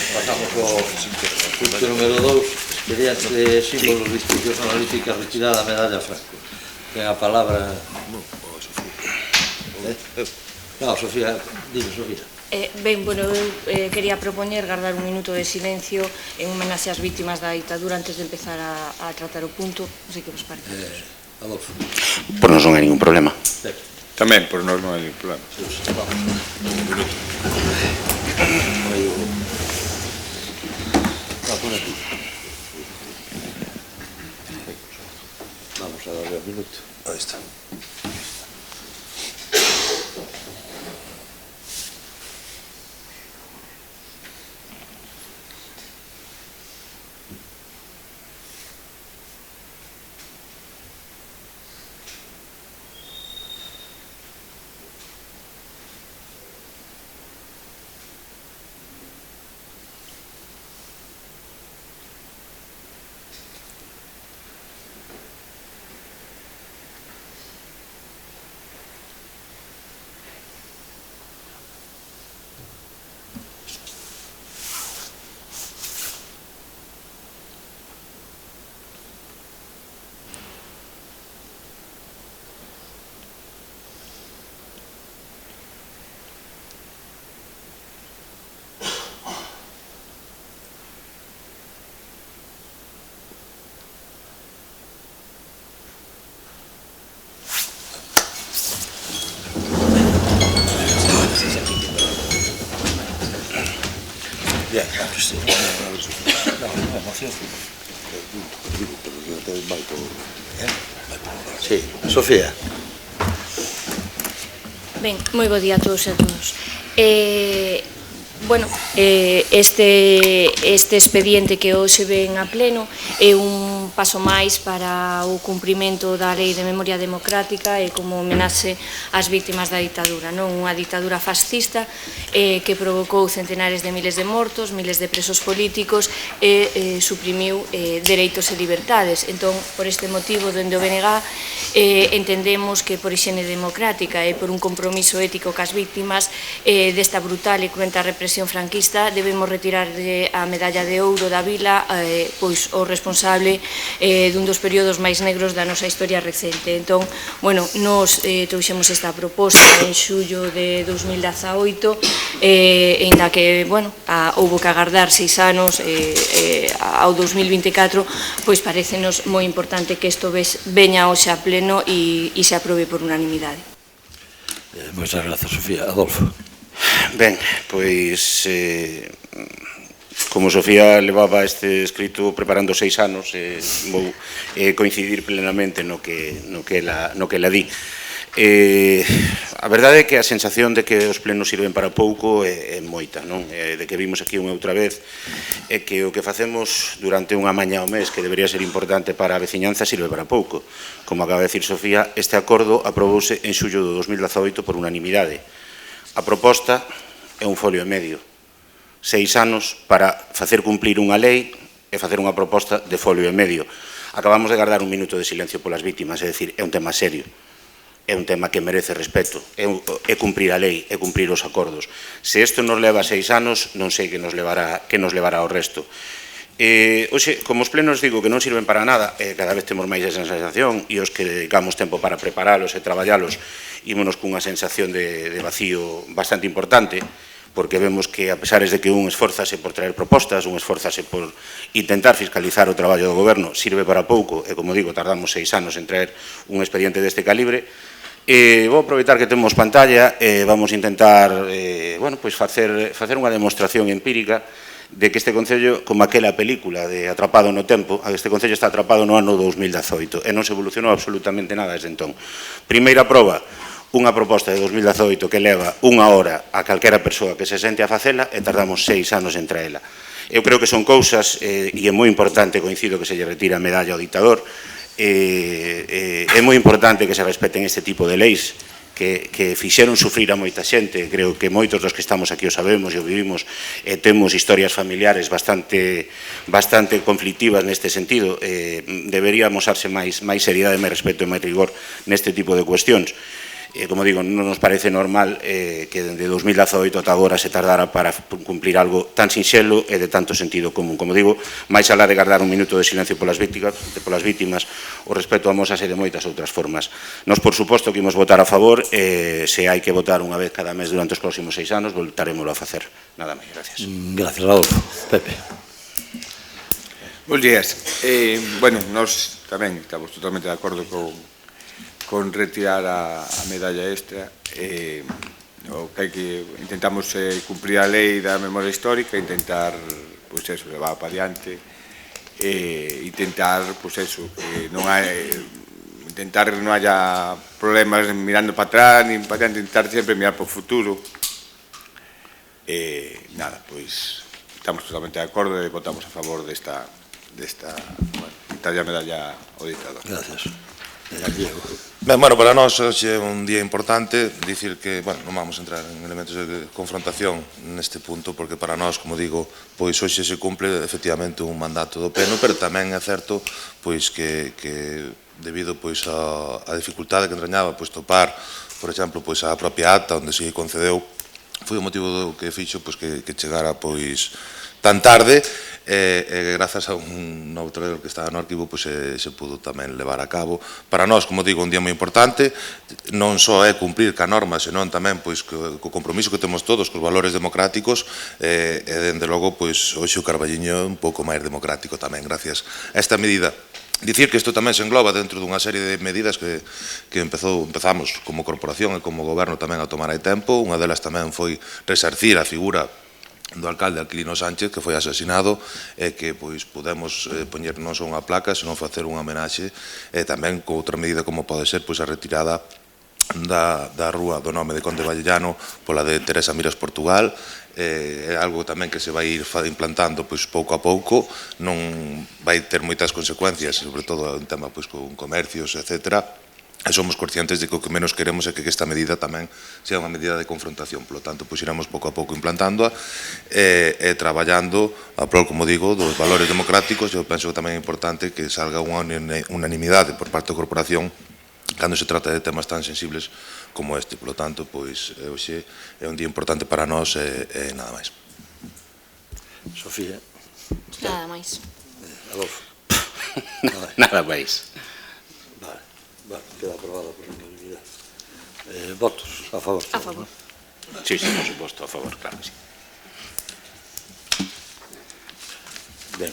Pasamos ao punto número 2, expediente de símbolos de institucións honoríficas retirada a medalla Franco. Ten a palabra... Non, Sofía, dime, Sofía. Ben, bueno, eu quería propoñer guardar un minuto de silencio en homenaxe ás vítimas da ditadura antes de empezar a tratar o punto. Non sei que vos parece. Adolfo. Por non son hai ningún problema. Tamén, por nós non hai ningún problema. Vamos a darle un minuto. Ahí está. Bien, Sí, Sofía. Ben, moi bo día a todos e a todos. Bueno, este expediente que hoxe ven a pleno é un paso máis para o cumprimento da Lei de Memoria Democrática e como homenaxe ás vítimas da ditadura, non? Unha ditadura fascista que provocou centenares de miles de mortos, miles de presos políticos e suprimiu dereitos e libertades. Entón, por este motivo, dende o BNG entendemos que por hixiene democrática e por un compromiso ético cas vítimas desta brutal e cruenta represión franquista debemos retirar a medalla de ouro da vila pois o responsable dun dos períodos máis negros da nosa historia recente. Entón, bueno, nos trouxemos esta proposta en xullo de 2018 en da que, bueno, houbo que agardar 6 anos ao 2024, pois parecenos moi importante que isto veña hoxe a pleno e se aprobe por unanimidade. Moitas grazas, Sofía. Adolfo. Ben, pois como Sofía levaba este escrito preparando 6 anos, vou coincidir plenamente no que la di. A verdade é que a sensación de que os plenos sirven para pouco é moita, non? De que vimos aquí unha outra vez é que o que facemos durante unha mañá ao mes que debería ser importante para a veciñanza sirve para pouco. Como acaba de decir Sofía, este acordo aprobouse en xullo de 2018 por unanimidade. A proposta é un folio e medio. 6 anos para facer cumplir unha lei e facer unha proposta de folio e medio. Acabamos de guardar un minuto de silencio polas vítimas, é dicir, é un tema serio. É un tema que merece respeto. É cumprir a lei, é cumprir os acordos. Se isto nos leva 6 anos, non sei que nos levará ao resto. Oxe, como os plenos digo que non sirven para nada, cada vez temos máis esa sensación e os que dedicamos tempo para preparalos e traballalos ímonos cunha sensación de vacío bastante importante, porque vemos que a pesares de que un esforzase por traer propostas, un esforzase por intentar fiscalizar o traballo do goberno, sirve para pouco e, como digo, tardamos 6 anos en traer un expediente deste calibre. Vou aproveitar que temos pantalla e vamos intentar facer unha demostración empírica de que este Concello, como aquela película de Atrapado no Tempo, este Concello está atrapado no ano 2018 e non se evolucionou absolutamente nada desde entón. Primeira proba, unha proposta de 2018 que leva unha hora a calquera persoa que se sente a facela e tardamos 6 anos en traela. Eu creo que son cousas, e é moi importante, coincido que se lle retira a medalla ao dictador, é moi importante que se respeten este tipo de leis que fixeron sufrir a moita xente. Creo que moitos dos que estamos aquí o sabemos e o vivimos, temos historias familiares bastante conflictivas neste sentido. Debería mosarse máis seriedade, máis respeto e máis rigor neste tipo de cuestións. como digo, non nos parece normal que dende 2018 ata agora se tardara para cumplir algo tan sinxelo e de tanto sentido común. Como digo, máis alá de guardar un minuto de silencio polas vítimas, o respeto a mosas e de moitas outras formas. Nos, por suposto, que imos votar a favor, se hai que votar unha vez cada mes durante os próximos 6 anos, voltarémoslo a facer. Nada máis, gracias. Gracias, Rodolfo. Pepe. Bos días. Bueno, nós tamén estamos totalmente de acordo con retirar a medalla extra. O que hai que intentamos cumprir a lei da memoria histórica, intentar, pois eso, levar para diante, intentar, pois eso, que non hai, intentar que non haya problemas mirando para atrás, nin para diante, intentar sempre mirar para o futuro. Nada, pois estamos totalmente de acordo e votamos a favor desta quitarlle a medalla ao dictador. Gracias. Ben, bueno, para nós hoxe é un día importante, dicir que, bueno, non vamos a entrar en elementos de confrontación neste punto, porque para nós, como digo, pois hoxe se cumple efectivamente un mandato do pleno, pero tamén é certo pois que debido pois a dificultade que entrañaba pois topar, por exemplo, pois a propia acta onde se concedeu, foi o motivo do que fixo pois que chegara pois tan tarde, e grazas a un novo traballo que estaba no arquivo pois se pudo tamén levar a cabo. Para nós, como digo, un día moi importante, non só é cumprir ca norma, senón tamén pois co compromiso que temos todos cos valores democráticos, e dende logo pois hoxe o Carballiño é un pouco máis democrático tamén gracias a esta medida. Dicir que isto tamén se engloba dentro dunha serie de medidas que empezamos como corporación e como goberno tamén a tomar hai tempo. Unha delas tamén foi resarcir a figura do alcalde Aquilino Sánchez, que foi asesinado, e que pois podemos poñer non só unha placa, senón facer unha homenaxe, e tamén con outra medida como pode ser pois a retirada da rúa do nome de Conde Vallellano pola de Teresa Miras Portugal. É algo tamén que se vai ir implantando pois pouco a pouco, non vai ter moitas consecuencias, sobre todo en tema pois con comercios, etcétera. E somos conscientes de que o que menos queremos é que esta medida tamén sea unha medida de confrontación. Por lo tanto, pois iremos pouco a pouco implantándoa e traballando a prol, como digo, dos valores democráticos. Eu penso que tamén é importante que salga unha unanimidade por parte da corporación cando se trata de temas tan sensibles como este. Por lo tanto, pois hoxe é un día importante para nós e nada máis. Sofía. Nada máis. Adolfo. Nada máis. Vale, queda aprobada por unanimidade. Votos a favor. A favor. Sí, por suposto, a favor, claro que sí. Ben,